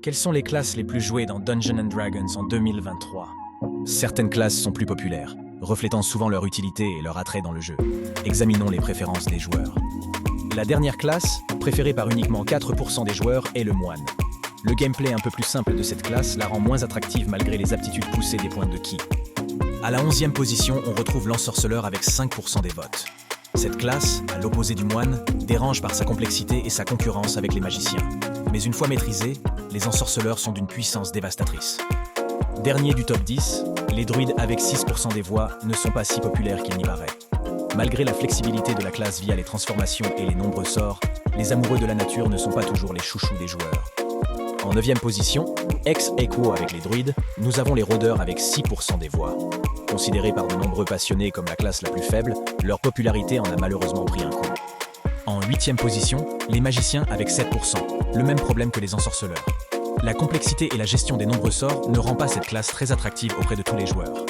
Quelles sont les classes les plus jouées dans Dungeons & Dragons en 2023? Certaines classes sont plus populaires, reflétant souvent leur utilité et leur attrait dans le jeu. Examinons les préférences des joueurs. La dernière classe, préférée par uniquement 4% des joueurs, est le moine. Le gameplay un peu plus simple de cette classe la rend moins attractive malgré les aptitudes poussées des points de ki. À la 11e position, on retrouve l'ensorceleur avec 5% des votes. Cette classe, à l'opposé du moine, dérange par sa complexité et sa concurrence avec les magiciens. Mais une fois maîtrisés, les ensorceleurs sont d'une puissance dévastatrice. Dernier du top 10, les druides avec 6% des voix ne sont pas si populaires qu'il n'y paraît. Malgré la flexibilité de la classe via les transformations et les nombreux sorts, les amoureux de la nature ne sont pas toujours les chouchous des joueurs. En 9e position, ex aequo avec les druides, nous avons les rôdeurs avec 6% des voix. Considérés par de nombreux passionnés comme la classe la plus faible, leur popularité en a malheureusement pris un coup. En 8e position, les magiciens avec 7%, le même problème que les ensorceleurs. La complexité et la gestion des nombreux sorts ne rend pas cette classe très attractive auprès de tous les joueurs.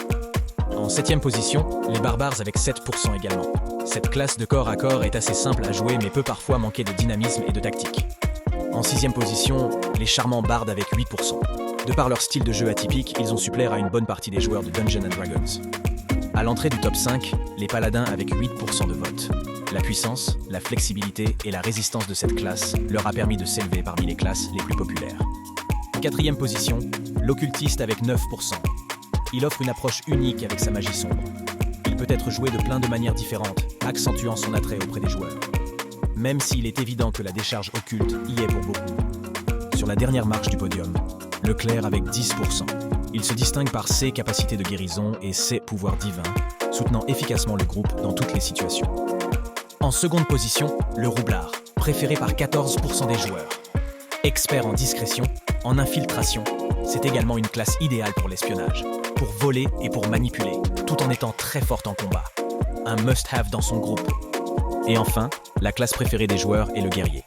En 7e position, les barbares avec 7% également. Cette classe de corps à corps est assez simple à jouer mais peut parfois manquer de dynamisme et de tactique. En 6e position, les charmants bardes avec 8%. De par leur style de jeu atypique, ils ont su plaire à une bonne partie des joueurs de Dungeons & Dragons. À l'entrée du top 5, les paladins avec 8% de vote. La puissance, la flexibilité et la résistance de cette classe leur a permis de s'élever parmi les classes les plus populaires. 4e position, l'occultiste avec 9%. Il offre une approche unique avec sa magie sombre. Il peut être joué de plein de manières différentes, accentuant son attrait auprès des joueurs. Même s'il est évident que la décharge occulte y est pour beaucoup. Sur la dernière marche du podium, le clerc avec 10%. Il se distingue par ses capacités de guérison et ses pouvoirs divins, soutenant efficacement le groupe dans toutes les situations. En seconde position, le roublard, préféré par 14% des joueurs. Expert en discrétion, en infiltration, c'est également une classe idéale pour l'espionnage, pour voler et pour manipuler, tout en étant très forte en combat. Un must-have dans son groupe. Et enfin, la classe préférée des joueurs est le guerrier.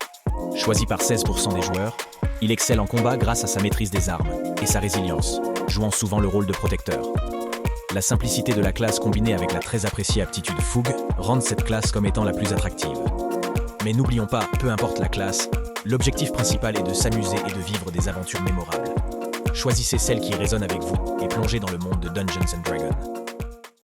Choisi par 16% des joueurs, il excelle en combat grâce à sa maîtrise des armes et sa résilience, jouant souvent le rôle de protecteur. La simplicité de la classe combinée avec la très appréciée aptitude fougue rendent cette classe comme étant la plus attractive. Mais n'oublions pas, peu importe la classe, l'objectif principal est de s'amuser et de vivre des aventures mémorables. Choisissez celle qui résonne avec vous et plongez dans le monde de Dungeons & Dragons.